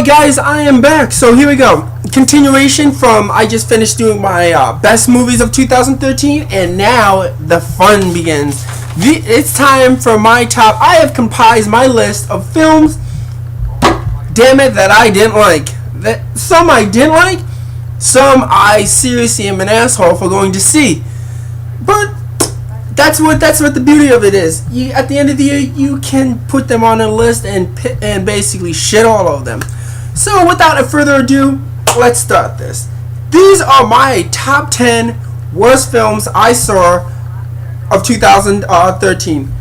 Alright guys, I am back. So here we go. Continuation from I just finished doing my best movies of 2013, and now the fun begins. It's time for my top. I have compiled my list of films, damn it, that I didn't like. Some I didn't like, some I seriously am an asshole for going to see. But that's what the beauty of it is. At the end of the year, you can put them on a list and basically shit all over them. So without further ado, let's start this. These are my top 10 worst films I saw of 2013.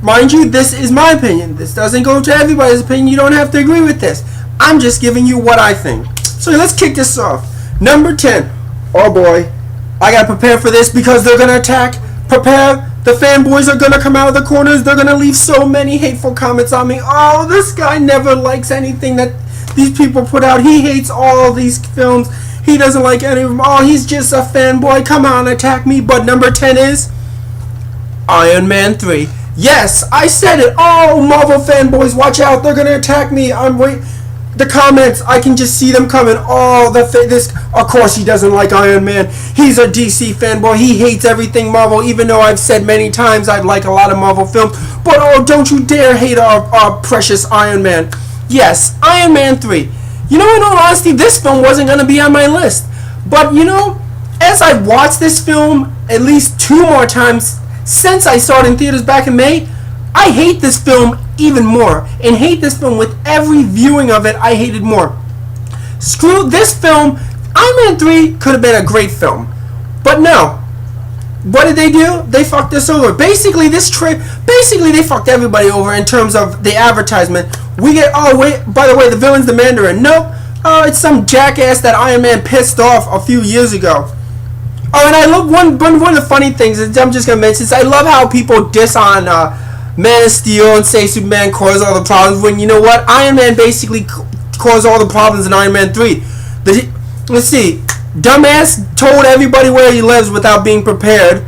Mind you, this is my opinion. This doesn't go to everybody's opinion. You don't have to agree with this. I'm just giving you what I think. So let's kick this off. Number 10. Oh boy. I gotta prepare for this because they're gonna attack. Prepare. The fanboys are gonna come out of the corners. They're gonna leave so many hateful comments on me. Oh, this guy never likes anything that these people put out. He hates all these films. He doesn't like any of them. Oh, he's just a fanboy. Come on, attack me. But number 10 is Iron Man 3. Yes, I said it. Oh, Marvel fanboys, watch out. They're gonna attack me. I'm waiting. The comments, I can just see them coming. Oh, this. Of course, he doesn't like Iron Man. He's a DC fanboy. He hates everything Marvel. Even though I've said many times I like a lot of Marvel films, but oh, don't you dare hate our precious Iron Man. Yes, Iron Man 3. You know, in all honesty, this film wasn't gonna be on my list. But you know, as I watched this film at least 2 more times since I saw it in theaters back in May, I hate this film even more, and hate this film with every viewing of it. I hated more. Screw this film. Iron Man 3 could have been a great film, but no. What did they do? They fucked us over. Basically, they fucked everybody over in terms of the advertisement. We get, oh wait, by the way, the villain's the Mandarin. Nope. It's some jackass that Iron Man pissed off a few years ago. Oh, and I love one of the funny things is, I'm just gonna mention this. I love how people diss on Man of Steel and say Superman caused all the problems, when you know what? Iron Man basically caused all the problems in Iron Man 3. Let's see. Dumbass told everybody where he lives without being prepared,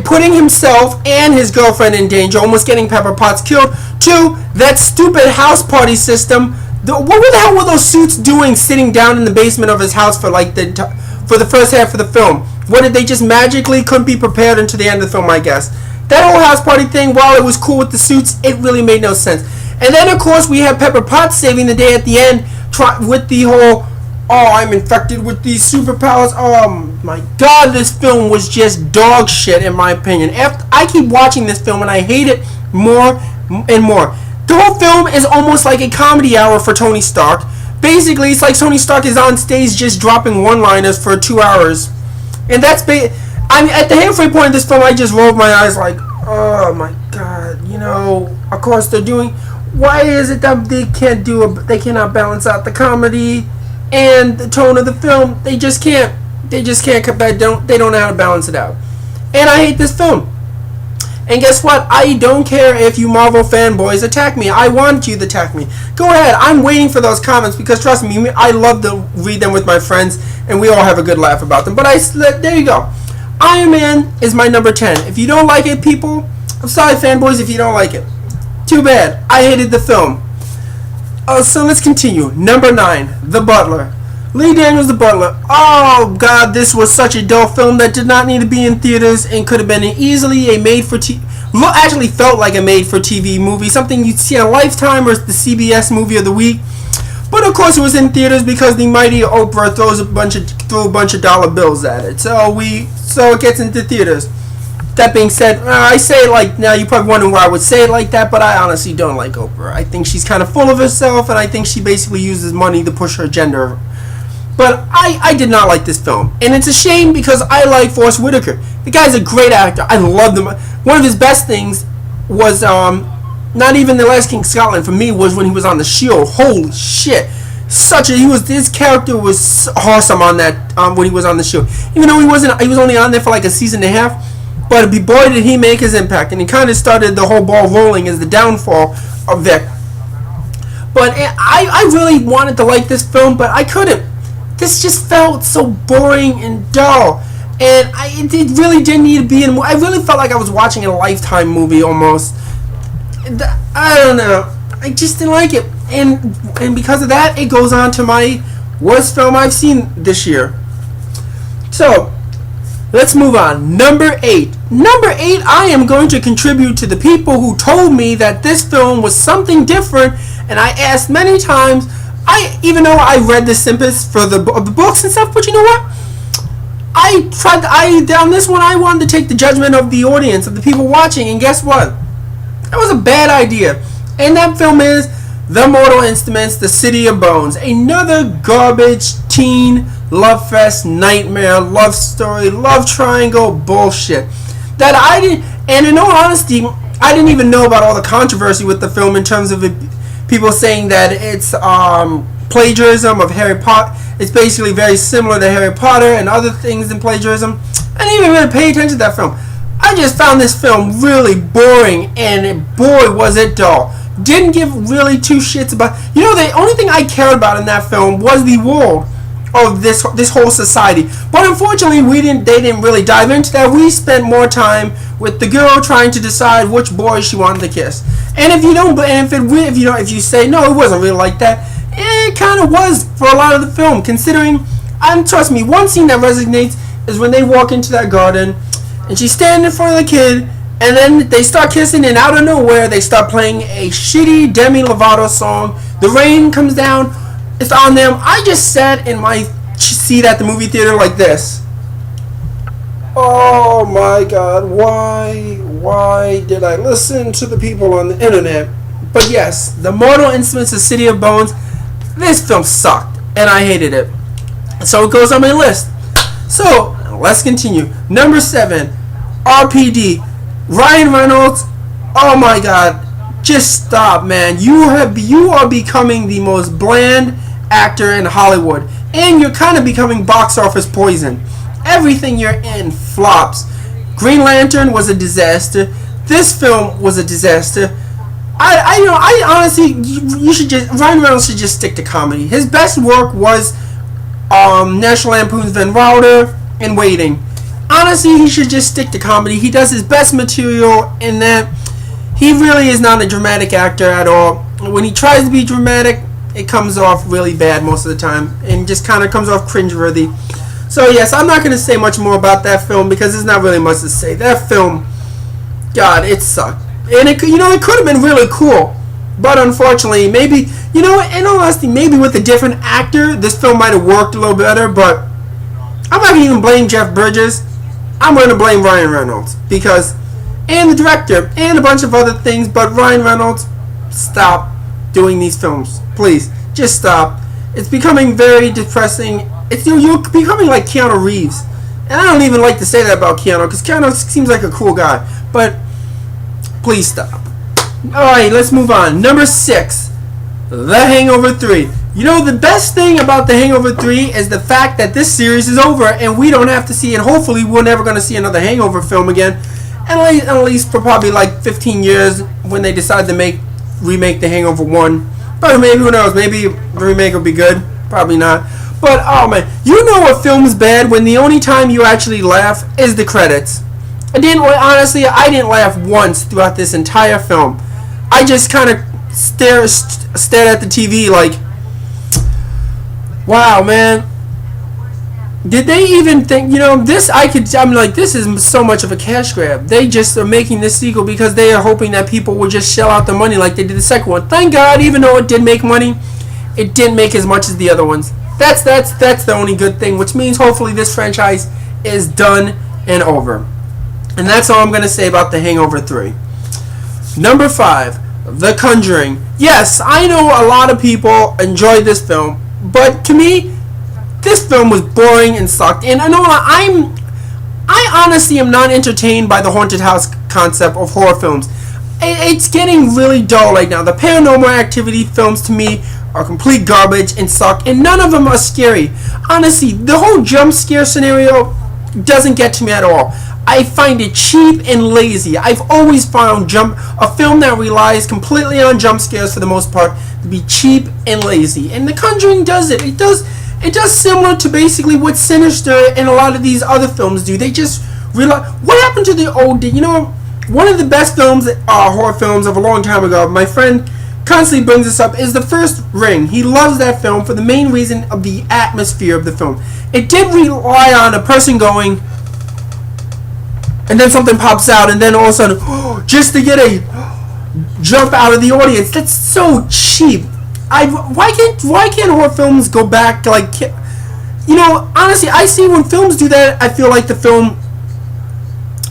putting himself and his girlfriend in danger, almost getting Pepper Potts killed. 2, that stupid house party system. What the hell were those suits doing sitting down in the basement of his house for for the first half of the film? What, did they just magically couldn't be prepared until the end of the film, I guess? That whole house party thing, while it was cool with the suits, it really made no sense. And then, of course, we have Pepper Potts saving the day at the end with the whole, oh, I'm infected with these superpowers. Oh, my God, this film was just dog shit, in my opinion. I keep watching this film, and I hate it more and more. The whole film is almost like a comedy hour for Tony Stark. Basically, it's like Tony Stark is on stage just dropping one-liners for 2 hours. And that's I mean, at the halfway point of this film, I just rolled my eyes like, oh my God, you know, of course they're doing, why is it that they cannot balance out the comedy and the tone of the film? They just can't they don't know how to balance it out. And I hate this film. And guess what? I don't care if you Marvel fanboys attack me. I want you to attack me. Go ahead. I'm waiting for those comments because, trust me, I love to read them with my friends, and we all have a good laugh about them. But there you go. Iron Man is my number 10. If you don't like it, people, I'm sorry, fanboys, if you don't like it. Too bad. I hated the film. So let's continue. Number 9, The Butler. Daniels The Butler. Oh God, this was such a dull film that did not need to be in theaters and could have been easily a made-for-TV. Actually felt like a made-for-TV movie, something you'd see on Lifetime or the CBS movie of the week. But of course, it was in theaters because the mighty Oprah threw a bunch of dollar bills at it. So it gets into theaters. That being said, I say it like, now you're probably wondering why I would say it like that, but I honestly don't like Oprah. I think she's kind of full of herself, and I think she basically uses money to push her agenda. But I did not like this film. And it's a shame because I like Forrest Whitaker. The guy's a great actor. I loved him. One of his best things was, not even The Last King of Scotland for me, was when he was on The Shield. Holy shit. His character was awesome on that, when he was on The Shield. Even though he was only on there for like a season and a half. But boy did he make his impact. And he kind of started the whole ball rolling as the downfall of Vic. But I really wanted to like this film, but I couldn't. This just felt so boring and dull, and it really didn't need to be in. I really felt like I was watching a Lifetime movie almost. I don't know. I just didn't like it. and because of that, it goes on to my worst film I've seen this year. So let's move on. Number 8. Number 8, I am going to contribute to the people who told me that this film was something different, and I asked many times. Even though I read the synopsis for the books and stuff, but you know what? On this one, I wanted to take the judgment of the audience, of the people watching, and guess what? That was a bad idea. And that film is The Mortal Instruments, The City of Bones. Another garbage teen love fest nightmare, love story, love triangle bullshit. That I didn't, and in all honesty, I didn't even know about all the controversy with the film in terms of it, people saying that it's plagiarism of Harry Potter. It's basically very similar to Harry Potter and other things in plagiarism. I didn't even really pay attention to that film. I just found this film really boring, and boy was it dull. Didn't give really two shits about. You know, the only thing I cared about in that film was the world of this whole society. But unfortunately, they didn't really dive into that. We spent more time with the girl trying to decide which boy she wanted to kiss. And if you don't, and if you say no, it wasn't really like that. It kind of was for a lot of the film, considering. And trust me, one scene that resonates is when they walk into that garden, and she's standing in front of the kid, and then they start kissing, and out of nowhere they start playing a shitty Demi Lovato song. The rain comes down. It's on them. I just sat in my seat at the movie theater like this. Oh my God, why did I listen to the people on the internet? But yes, The Mortal Instruments, The City of Bones, this film sucked, and I hated it. So it goes on my list. So, let's continue. Number 7, RPD. Ryan Reynolds, oh my God, just stop, man. You are becoming the most bland actor in Hollywood, and you're kind of becoming box office poison. Everything you're in flops. Green Lantern was a disaster. This film was a disaster. I honestly, Ryan Reynolds should just stick to comedy. His best work was National Lampoon's Van Wilder and Waiting. Honestly, he should just stick to comedy. He does his best material in that. He really is not a dramatic actor at all. When he tries to be dramatic, it comes off really bad most of the time, and just kind of comes off cringeworthy. So yes, I'm not going to say much more about that film because there's not really much to say. That film, God, it sucked. And it could have been really cool, but unfortunately, maybe, in all honesty, maybe with a different actor, this film might have worked a little better. But I'm not going to even blame Jeff Bridges. I'm going to blame Ryan Reynolds and the director and a bunch of other things. But Ryan Reynolds, stop doing these films, please. Just stop. It's becoming very depressing. You're becoming like Keanu Reeves, and I don't even like to say that about Keanu because Keanu seems like a cool guy. But please stop. Alright, let's move on. Number 6, The Hangover 3. The best thing about The Hangover 3 is the fact that this series is over and we don't have to see it. Hopefully, we're never going to see another Hangover film again. At least for probably like 15 years when they decide to remake The Hangover 1. But maybe, who knows, maybe the remake will be good. Probably not. But, oh man, a film's bad when the only time you actually laugh is the credits. Honestly, I didn't laugh once throughout this entire film. I just kind of stared at the TV like, wow, man. Did they even think, this is so much of a cash grab. They just are making this sequel because they are hoping that people will just shell out the money like they did the second one. Thank God, even though it did make money, it didn't make as much as the other ones. That's the only good thing, which means hopefully this franchise is done and over. And that's all I'm going to say about The Hangover 3. Number 5, The Conjuring. Yes, I know a lot of people enjoyed this film, but to me, this film was boring and sucked. And I honestly am not entertained by the haunted house concept of horror films. It's getting really dull right now. The Paranormal Activity films to me are complete garbage and suck, and none of them are scary. Honestly, the whole jump scare scenario doesn't get to me at all. I find it cheap and lazy. I've always found a film that relies completely on jump scares for the most part to be cheap and lazy. And The Conjuring does it. It does similar to basically what Sinister and a lot of these other films do. They just rely. What happened to the old? One of the best films, horror films of a long time ago. My friend constantly brings this up, is the first Ring. He loves that film for the main reason of the atmosphere of the film. It did rely on a person going, and then something pops out, and then all of a sudden, just to get a jump out of the audience. That's so cheap. Why can't horror films go back, like, honestly, I see when films do that, I feel like the film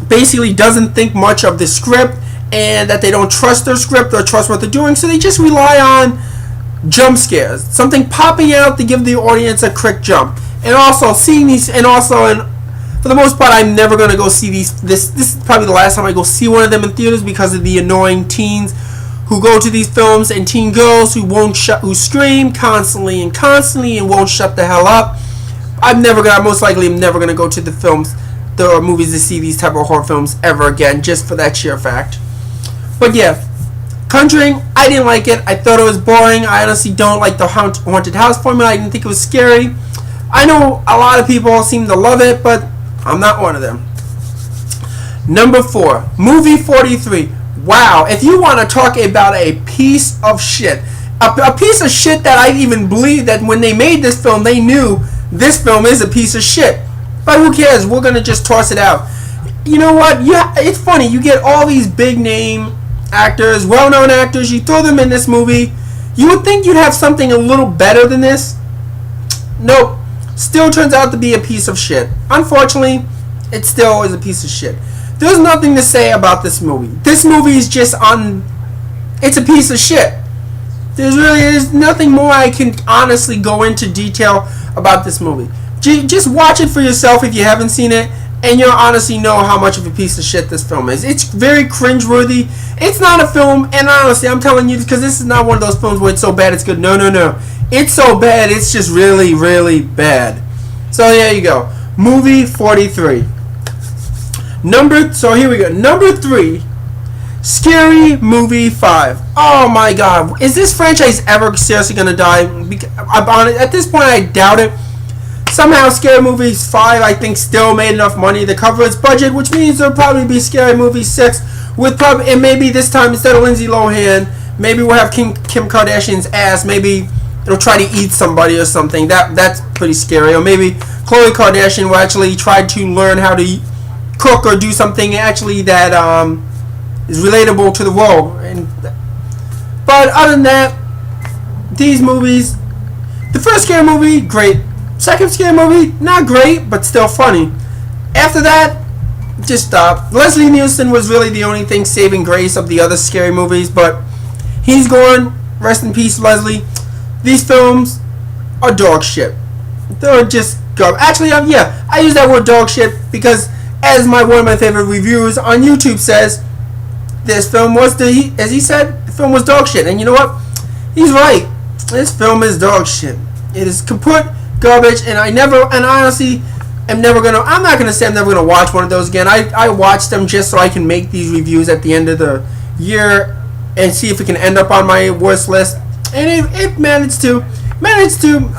basically doesn't think much of the script, and that they don't trust their script or trust what they're doing, so they just rely on jump scares, something popping out to give the audience a quick jump. And also seeing these, and for the most part, I'm never gonna go see these. This is probably the last time I go see one of them in theaters because of the annoying teens who go to these films, and teen girls who scream constantly and won't shut the hell up. Most likely I'm never gonna go to the movies to see these type of horror films ever again, just for that sheer fact. But yeah, Conjuring, I didn't like it. I thought it was boring. I honestly don't like the haunted house formula. I didn't think it was scary. I know a lot of people seem to love it, but I'm not one of them. Number 4, movie 43. Wow, if you want to talk about a piece of shit, a piece of shit that I even believe that when they made this film, they knew this film is a piece of shit. But who cares? We're going to just toss it out. You know what? Yeah, it's funny. You get all these big name actors, well-known actors, you throw them in this movie. You would think you'd have something a little better than this. Nope. Still turns out to be a piece of shit. Unfortunately, it still is a piece of shit. There's nothing to say about this movie. This movie is just it's a piece of shit. There's nothing more I can honestly go into detail about this movie. Just watch it for yourself if you haven't seen it, and you'll honestly know how much of a piece of shit this film is. It's very cringeworthy. It's not a film, and honestly, I'm telling you, because this is not one of those films where it's so bad it's good. No. It's so bad, it's just really, really bad. So there you go. Movie 43. So here we go. Number 3, Scary Movie 5. Oh my god. Is this franchise ever seriously going to die? At this point, I doubt it. Somehow, Scary Movie 5, I think, still made enough money to cover its budget, which means there'll probably be Scary Movie 6 and maybe this time, instead of Lindsay Lohan, maybe we'll have Kim Kardashian's ass. Maybe it'll try to eat somebody or something. That's pretty scary. Or maybe Khloe Kardashian will actually try to learn how to cook or do something actually that is relatable to the world. But other than that, these movies, the first Scary Movie, great. Second Scary Movie, not great, but still funny. After that, just stop. Leslie Nielsen was really the only thing saving grace of the other scary movies, but he's gone. Rest in peace, Leslie. These films are dog shit. They're just garbage. Actually, I use that word dog shit because, as one of my favorite reviewers on YouTube says, this film was as he said, the film was dog shit. And you know what? He's right. This film is dog shit. It is complete garbage, and honestly, I'm not gonna say I'm never gonna watch one of those again. I watch them just so I can make these reviews at the end of the year and see if it can end up on my worst list. And it managed to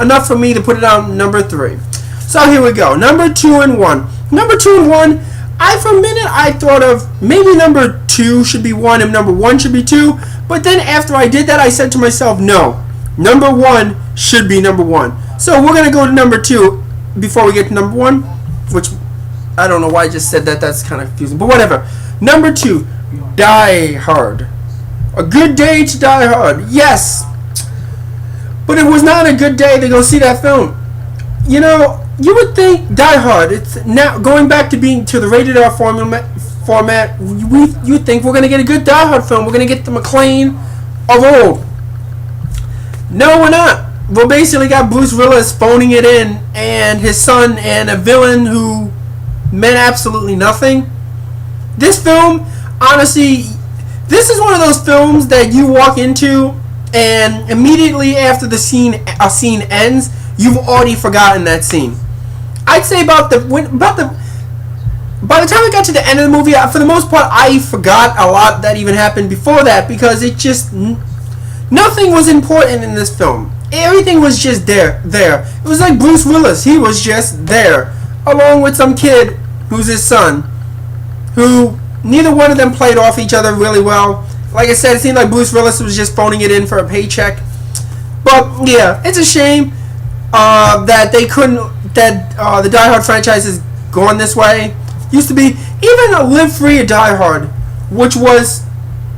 enough for me to put it on number 3. So here we go. Number 2 and 1. Number 2 and 1. For a minute I thought of maybe number 2 should be 1 and number 1 should be 2. But then after I did that, I said to myself, no, number 1 should be number 1. So we're gonna go to number 2 before we get to number 1, which I don't know why I just said that. That's kind of confusing, but whatever. Number 2, Die Hard. A good day to die hard. Yes, but it was not a good day to go see that film. You know, you would think Die Hard, it's now going back to the rated R format. You think we're gonna get a good Die Hard film? We're gonna get the McClane of old. No, we're not. We basically got Bruce Willis phoning it in, and his son, and a villain who meant absolutely nothing. This film, honestly, this is one of those films that you walk into, and immediately after a scene ends, you've already forgotten that scene. I'd say by the time I got to the end of the movie, for the most part, I forgot a lot that even happened before that, because it just, nothing was important in this film. Everything was just there. It was like Bruce Willis. He was just there, along with some kid who's his son, who neither one of them played off each other really well. Like I said, it seemed like Bruce Willis was just phoning it in for a paycheck. But yeah, it's a shame that they couldn't. That the Die Hard franchise is going this way. Used to be even Live Free or Die Hard, which was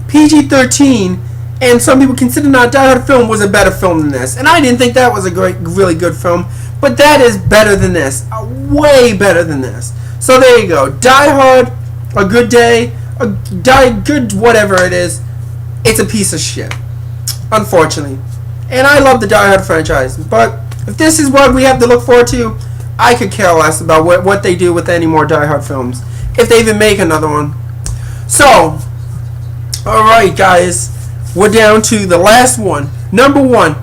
PG-13, and some people consider not Die Hard film was a better film than this. And I didn't think that was a really good film, but that is better than this, way better than this. So there you go, Die Hard, A Good Day, good whatever it is. It's a piece of shit, unfortunately. And I love the Die Hard franchise, but if this is what we have to look forward to, I could care less about what they do with any more Die Hard films, if they even make another one. So, alright guys, we're down to the last one, number 1.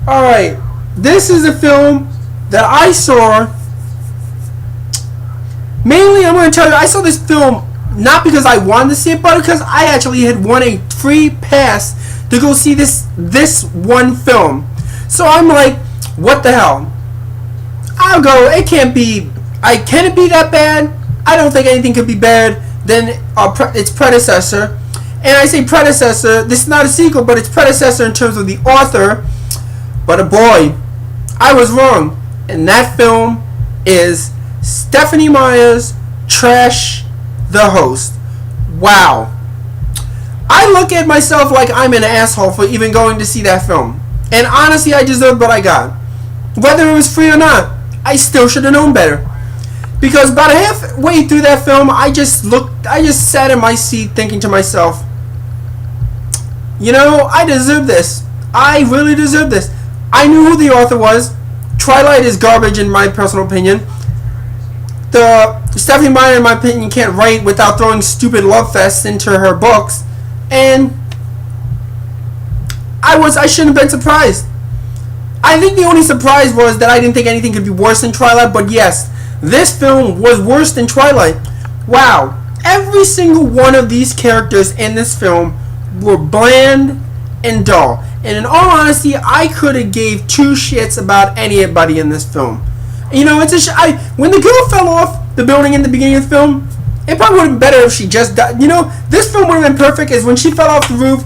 Alright, this is a film that I saw. Mainly, I'm going to tell you, I saw this film not because I wanted to see it, but because I actually had won a free pass to go see this one film. So I'm like, what the hell? I'll go. It can't be. Can it be that bad? I don't think anything could be better than its predecessor. And I say predecessor. This is not a sequel, but it's predecessor in terms of the author. But boy, I was wrong. And that film is Stephenie Meyer's Trash the Host. Wow. I look at myself like I'm an asshole for even going to see that film. And honestly, I deserved what I got. Whether it was free or not, I still should have known better. Because about halfway through that film, I just sat in my seat thinking to myself, you know, I deserve this. I really deserve this. I knew who the author was. Twilight is garbage in my personal opinion. Stephenie Meyer, in my opinion, can't write without throwing stupid love fests into her books. And I shouldn't have been surprised. I think the only surprise was that I didn't think anything could be worse than Twilight, but yes, this film was worse than Twilight. Wow. Every single one of these characters in this film were bland and dull. And in all honesty, I could have gave 2 shits about anybody in this film. You know, when the girl fell off the building in the beginning of the film, it probably would have been better if she just died. You know, this film would have been perfect is when she fell off the roof,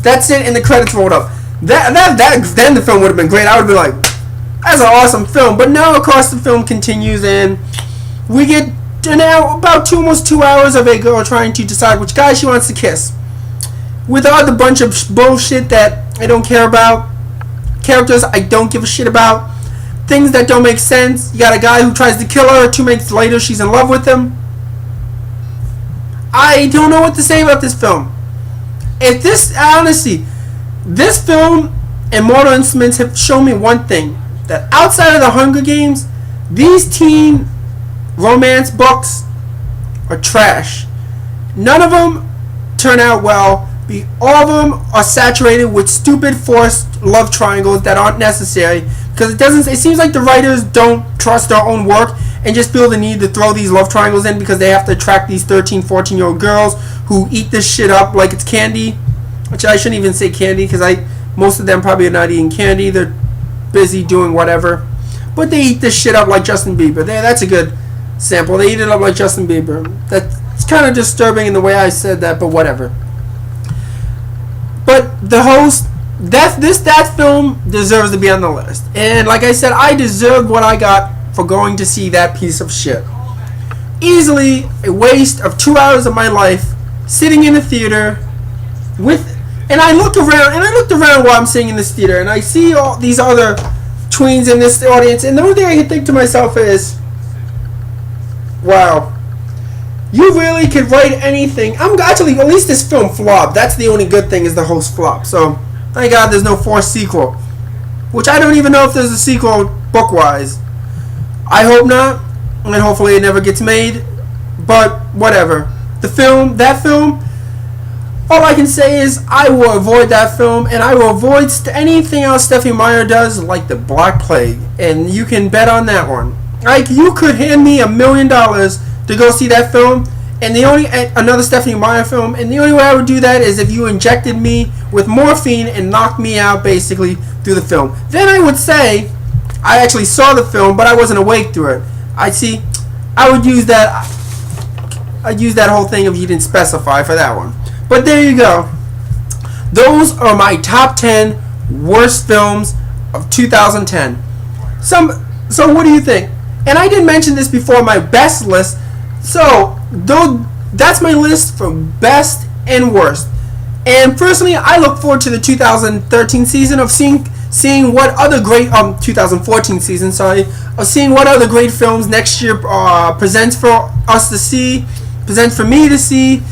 that's it, and the credits rolled up. Then the film would have been great. I would be like, that's an awesome film. But now, of course, the film continues, and we get now about almost 2 hours of a girl trying to decide which guy she wants to kiss, with all the bunch of bullshit that I don't care about, characters I don't give a shit about, things that don't make sense. You got a guy who tries to kill her. 2 minutes later, she's in love with him. I don't know what to say about this film. Honestly, this film and Mortal Instruments have shown me one thing, that outside of the Hunger Games, these teen romance books are trash. None of them turn out well. All of them are saturated with stupid forced love triangles that aren't necessary, because it seems like the writers don't trust their own work and just feel the need to throw these love triangles in because they have to attract these 13, 14-year-old girls who eat this shit up like it's candy. Which I shouldn't even say candy, because most of them probably are not eating candy. They're busy doing whatever. But they eat this shit up like Justin Bieber. That's a good sample. They eat it up like Justin Bieber. That's kind of disturbing in the way I said that, but whatever. But The Host, that film deserves to be on the list. And like I said, I deserved what I got for going to see that piece of shit. Easily a waste of 2 hours of my life sitting in a theater and I looked around while I'm sitting in this theater, and I see all these other tweens in this audience, and the only thing I can think to myself is, wow, you really could write anything. Actually, at least this film flopped. That's the only good thing, is The Host flop. So, thank God there's no forced sequel. Which I don't even know if there's a sequel book-wise. I hope not, and hopefully it never gets made. But, whatever. That film, all I can say is I will avoid that film, and I will avoid anything else Stephenie Meyer does, like the Black Plague. And you can bet on that one. Like, you could hand me $1 million to go see that film, and another Stephenie Meyer film, and the only way I would do that is if you injected me with morphine and knocked me out basically through the film. Then I would say I actually saw the film, but I wasn't awake through it. I would use that. I'd use that whole thing if you didn't specify for that one. But there you go. Those are my top 10 worst films of 2010. So what do you think? And I didn't mention this before, my best list. So that's my list for best and worst. And personally, I look forward to the 2013 season of seeing what other great 2014 season, of seeing what other great films next year presents for us to see, presents for me to see.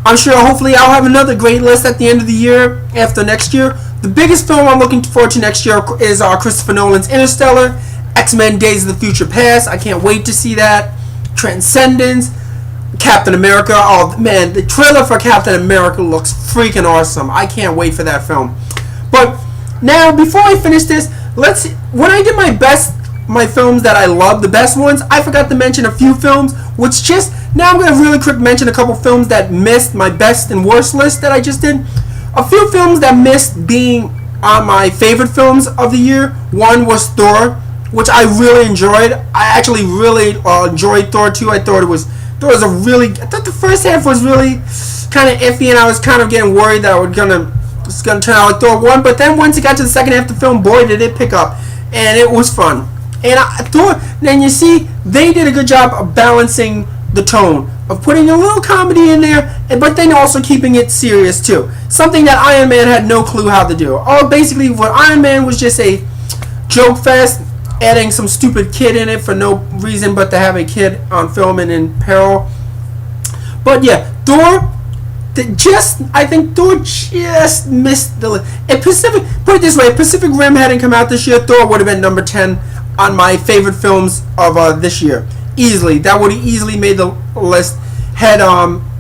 I'm sure hopefully I'll have another great list at the end of the year after next year. The biggest film I'm looking forward to next year is Christopher Nolan's Interstellar, X-Men Days of the Future Past. I can't wait to see that. Transcendence, Captain America. Oh man, the trailer for Captain America looks freaking awesome. I can't wait for that film. But now, before I finish this, when I did my films that I love, the best ones, I forgot to mention a few films, now I'm going to really quick mention a couple films that missed my best and worst list that I just did. A few films that missed being on my favorite films of the year. One was Thor, which I really enjoyed. I actually really enjoyed Thor 2. I thought the first half was really kind of iffy, and I was kind of getting worried that it's gonna turn out like Thor 1, but then once it got to the second half of the film, boy did it pick up, and it was fun. And then you see, they did a good job of balancing the tone, of putting a little comedy in there, but then also keeping it serious too. Something that Iron Man had no clue how to do. Basically, what Iron Man was just a joke fest, adding some stupid kid in it for no reason but to have a kid on film and in peril. But yeah, I think Thor just missed the list. Put it this way, if Pacific Rim hadn't come out this year, Thor would have been number 10 on my favorite films of this year. Easily. That would have easily made the list had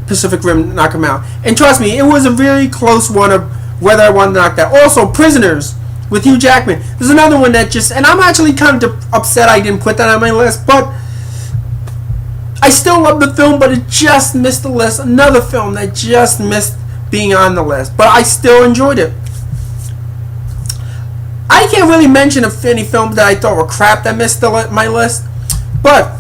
Pacific Rim not come out. And trust me, it was a very close one of whether I wanted to knock that. Also, Prisoners with Hugh Jackman. There's another one that and I'm actually kind of upset I didn't put that on my list, but I still love the film, but it just missed the list. Another film that just missed being on the list, but I still enjoyed it. I can't really mention any films that I thought were crap that missed my list, but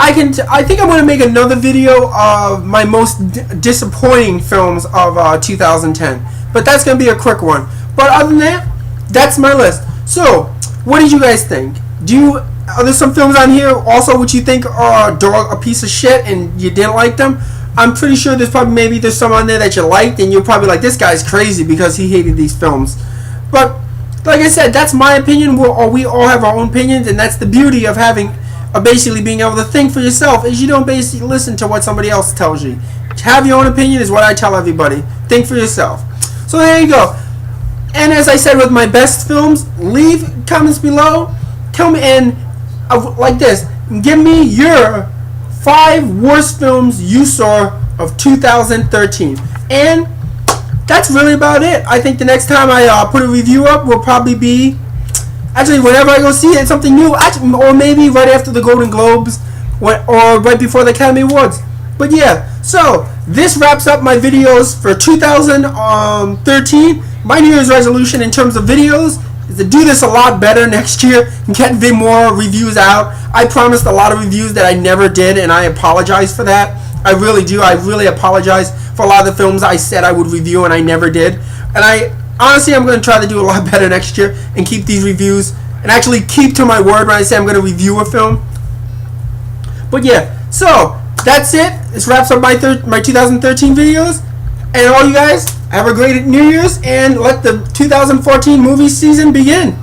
I think I'm going to make another video of my most disappointing films of 2010, but that's going to be a quick one. But other than that, that's my list. So, what did you guys think? Are there some films on here also which you think are a piece of shit and you didn't like them? I'm pretty sure there's some on there that you liked and you're probably like, this guy's crazy because he hated these films. But like I said, that's my opinion. We all have our own opinions, and that's the beauty of basically being able to think for yourself, is you don't basically listen to what somebody else tells you. Have your own opinion is what I tell everybody. Think for yourself. So there you go. And as I said with my best films, leave comments below. Tell me like this. Give me your 5 worst films you saw of 2013. And that's really about it. I think the next time I put a review up will probably be actually whenever I go see it, something new, or maybe right after the Golden Globes, or right before the Academy Awards. But yeah, so this wraps up my videos for 2013. My New Year's resolution in terms of videos is to do this a lot better next year and get more reviews out. I promised a lot of reviews that I never did, and I apologize for that. I really do. I really apologize for a lot of the films I said I would review and I never did. And honestly, I'm going to try to do a lot better next year and keep these reviews and actually keep to my word when I say I'm going to review a film. But yeah, so that's it. This wraps up my 2013 videos. And all you guys, have a great New Year's and let the 2014 movie season begin.